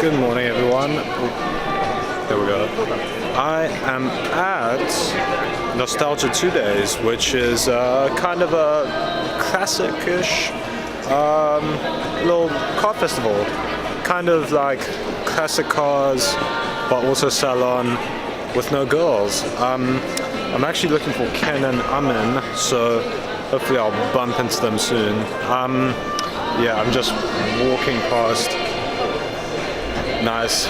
Good morning, everyone. There we go. I am at Nostalgia 2 Days, which is kind of a classic-ish little car festival. Kind of like classic cars, but also salon with no girls. I'm actually looking for Ken and Amin, so hopefully I'll bump into them soon. Yeah, I'm just walking past nice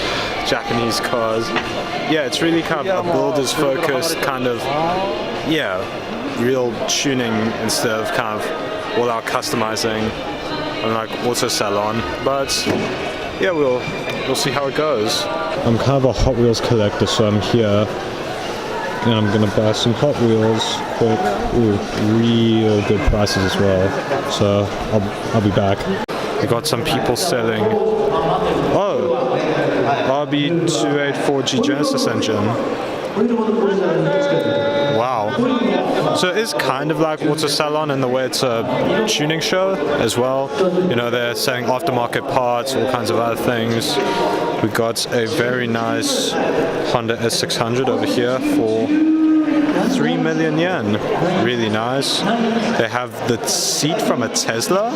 Japanese cars. Yeah, it's really kind of a builder's focused kind of, yeah, real tuning instead of kind of all out customizing and like auto salon. But yeah, we'll see how it goes. I'm kind of a Hot Wheels collector, so I'm here and I'm gonna buy some Hot Wheels quick. Ooh, real good prices as well. So I'll be back. I got some people selling. Oh, RB284G Genesis engine. Wow. So it is kind of like Auto Salon in the way it's a tuning show as well. You know, they're selling aftermarket parts, all kinds of other things. We got a very nice Honda S600 over here for 3 million yen. Really nice. They have the seat from a Tesla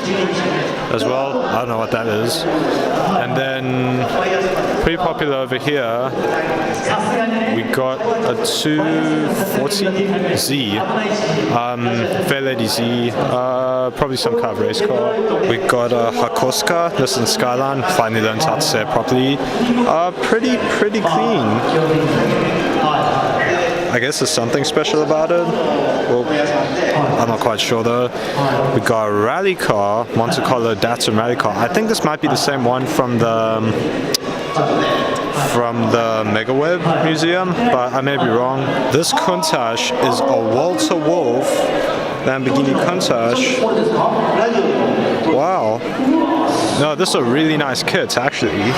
as well. I don't know what that is. And then pretty popular over here, we got a 240Z, Fair Lady Z, probably some kind of race car. We got a Hakosuka, this is Skyline, finally learned how to say it properly. Pretty clean. I guess there's something special about it. Well, I'm not quite sure though. We got a rally car, Monte Carlo Datsun rally car. I think this might be the same one from the Megaweb Museum, but I may be wrong. This Countach is a Walter Wolf Lamborghini Countach. Wow. No, this is a really nice kit actually.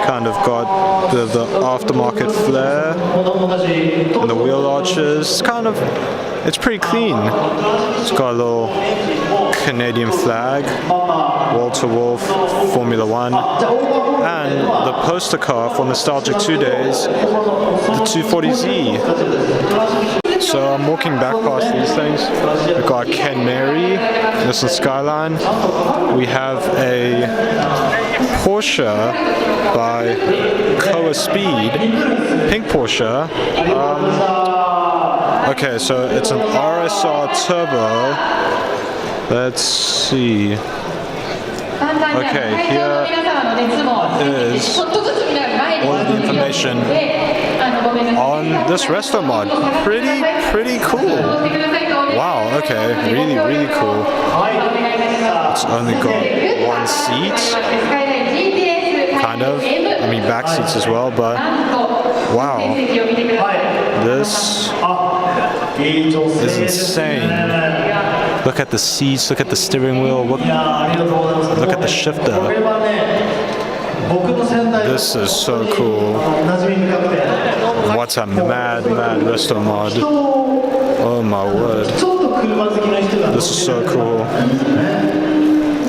Kind of got the aftermarket flare and the wheel arches. It's pretty clean. It's got a little Canadian flag, Walter Wolf, Formula One, and the poster car for Nostalgic 2 Days, the 240Z. So I'm walking back past these things. We've got Ken Mary, this is Skyline. We have a Porsche by Koa Speed, pink Porsche. Okay, so it's an RSR Turbo. Let's see. Okay, here is all of the information on this resto mod. Pretty cool. Wow, okay, really cool. It's only got one seat, kind of. I mean, back seats as well, but wow, this is insane. Look at the seats, look at the steering wheel, look at the shifter. This is so cool. What a mad resto mod. Oh my word. This is so cool.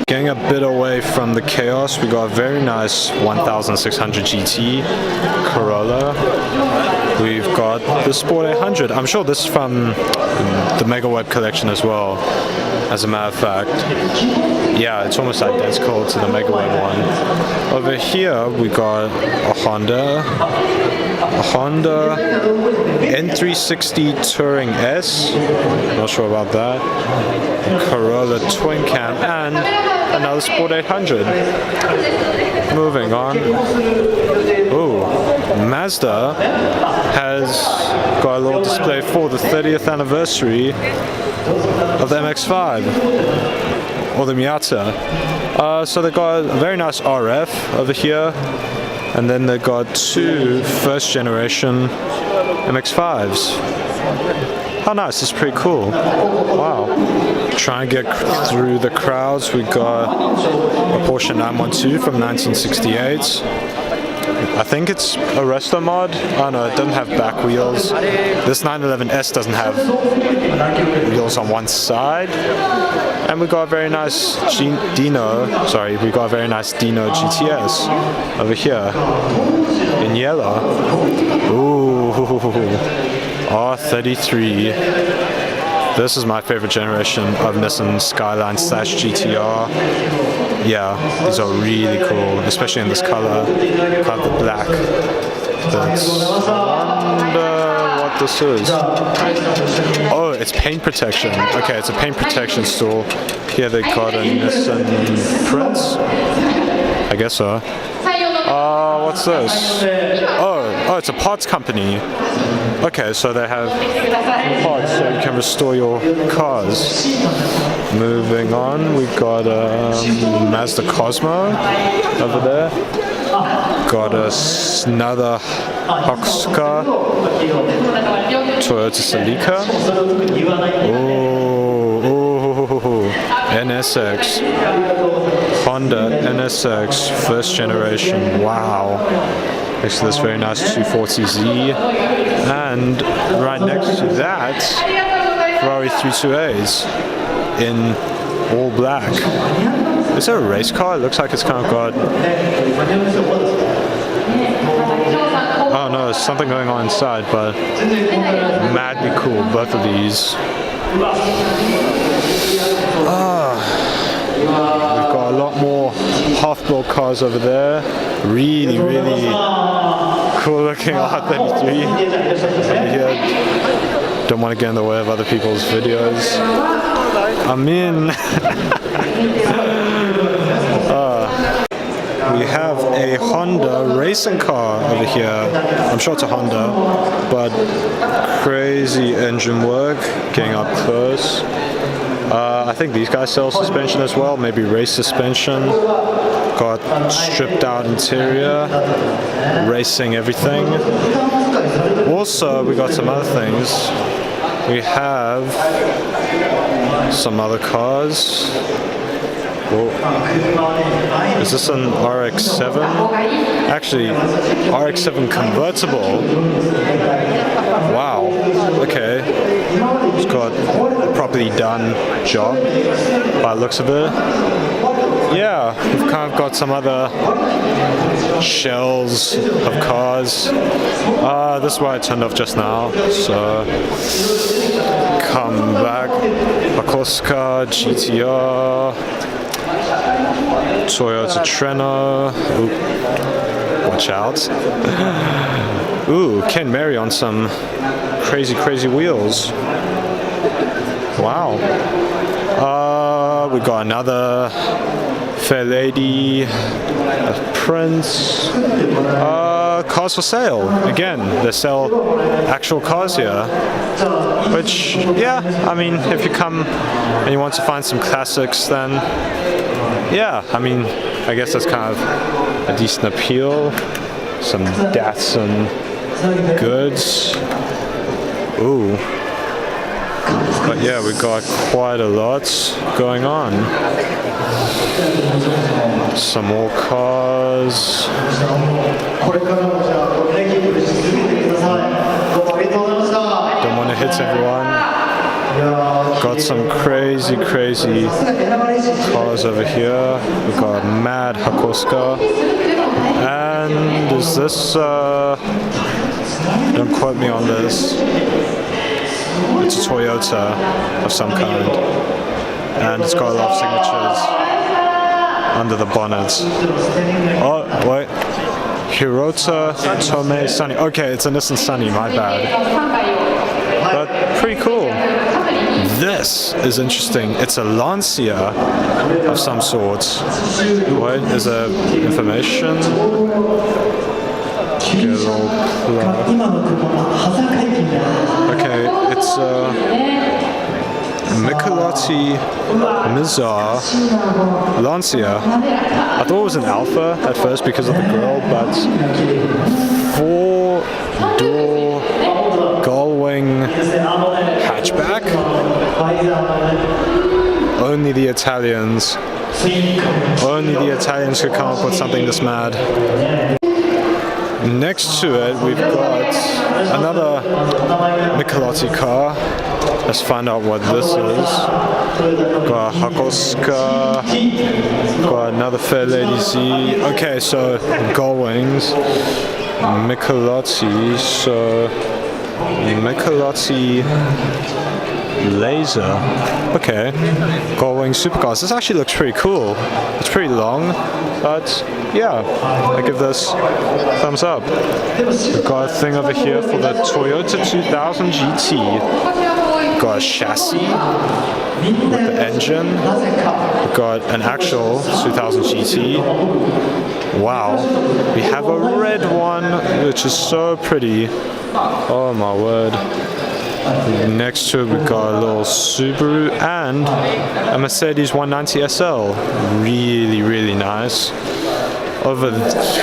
Getting a bit away from the chaos, we got a very nice 1600 GT Corolla. We've got the Sport 800. I'm sure this is from the Megaweb collection as well, as a matter of fact. Yeah, it's almost identical to the Megaweb one. Over here, we got a Honda N360 Touring S. Not sure about that. A Corolla Twin Cam and another Sport 800. Moving on. Ooh, Mazda has got a little display for the 30th anniversary of the MX-5 or the Miata. So they got a very nice RF over here, and then they got two first generation MX-5s. How nice, it's pretty cool. Wow. Try and get through the crowds. We got a Porsche 912 from 1968. I think it's a resto mod. Oh no, it doesn't have back wheels. This 911S doesn't have wheels on one side, and we got a very nice Dino GTS over here in yellow. Ooh, R33. This is my favorite generation of Nissan Skyline / GTR. Yeah, these are really cool, especially in this color, kind of the black. That's, I wonder what this is. Oh, it's paint protection. Okay, it's a paint protection store. Here they got a Nissan Prince. I guess so. What's this? Oh, it's a parts company. Okay, so they have parts so you can restore your cars. Moving on, we got Mazda Cosmo over there. Got another Hakusuka Toyota Celica. Oh, NSX. Honda NSX first generation. Wow. Next to this very nice 240Z, and right next to that, Ferrari 328s in all black. Is it a race car? It looks like it's kind of got... Oh no, there's something going on inside, but madly cool, both of these. We've got a lot more half-built cars over there. Really cool looking R33 over here. Don't want to get in the way of other people's videos. Amin. We have a Honda racing car over here. I'm sure it's a Honda, but crazy engine work. Getting up close. I think these guys sell suspension as well, maybe race suspension. Got stripped out interior, racing everything. Also, we got some other things. We have some other cars. Whoa. Is this an RX-7? Actually, RX-7 convertible. Wow. Okay. It's got a properly done job by the looks of it. Yeah, we've kind of got some other shells of cars. This is why I turned off just now. So, come back. Hakusuka, GTR. Toyota Treno. Ooh, watch out. Ooh, Ken Mary on some crazy wheels. Wow. We got another Fair Lady, a Prince. Cars for sale. Again, they sell actual cars here. Which, yeah, I mean, if you come and you want to find some classics, then yeah, I mean, I guess that's kind of a decent appeal. Some Datsun goods. Ooh. But yeah, we got quite a lot going on. Some more cars. Don't want to hit everyone. Got some crazy cars over here. We've got Mad Hakusuka. And is this, don't quote me on this. It's a Toyota of some kind. And it's got a lot of signatures under the bonnet. Oh, wait. Hirota Tome Sunny. Okay, it's a Nissan Sunny, my bad. But pretty cool. This is interesting. It's a Lancia of some sort. Wait, is there information? Okay, it's Michelotti Mizar Lancia. I thought it was an Alpha at first because of the grill, but 4-door gull-wing hatchback. Only the Italians could come up with something this mad. Next to it, we've got another Michelotti car, a Let's find out what this is. Got a Hakoska. Got another Fair Lady Z. Okay, so Gull Wings. Michelozzi. So Michelozzi Laser. Okay. Gull Wing Supercars. This actually looks pretty cool. It's pretty long, but yeah, I give this thumbs up. We've got a thing over here for the Toyota 2000 GT. Got a chassis with the engine. We've got an actual 2000 GT. Wow. We have a red one, which is so pretty. Oh my word. Next to it, we've got a little Subaru and a Mercedes 190 SL. Really, really nice. Over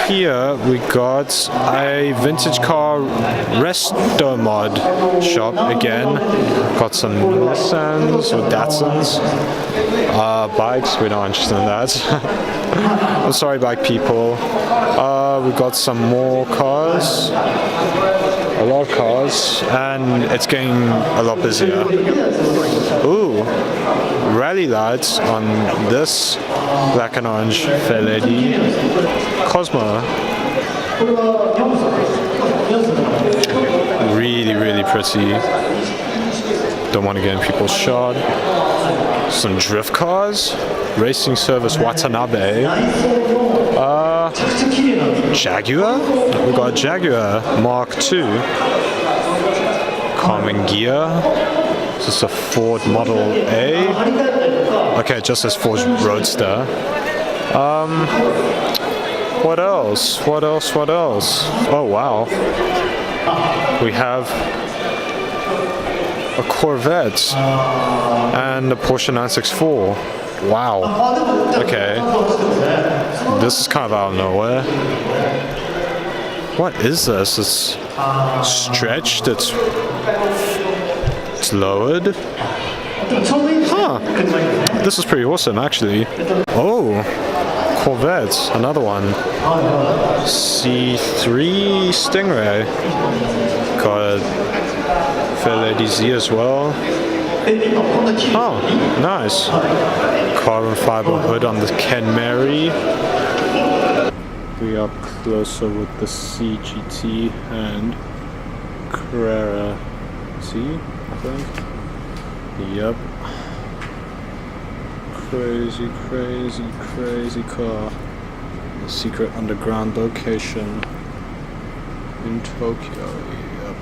here, we got a vintage car resto mod shop again. Got some Nissans or Datsuns. Bikes, we're not interested in that. I'm sorry, bike people. We got some more cars. A lot of cars, and it's getting a lot busier. Ooh, rally lights on this black and orange Fair Lady Cosmo. Really, really pretty. Don't want to get in people's shot. Some drift cars. Racing Service Watanabe. Jaguar? We got Jaguar Mark II. Common gear. This is a Ford Model A. Okay, it just says Ford Roadster. What else? What else? What else? Oh wow. We have a Corvette and a Porsche 964. Wow. Okay. This is kind of out of nowhere. What is this? It's stretched. It's lowered. Huh. This is pretty awesome, actually. Oh. Corvette. Another one. C3 Stingray. Got a Fair Lady Z as well. Oh, nice. Carbon fiber hood on the Ken Mary. We are closer with the CGT and Carrera T, I think. Yep. Crazy, crazy, crazy car. A secret underground location in Tokyo. Yep.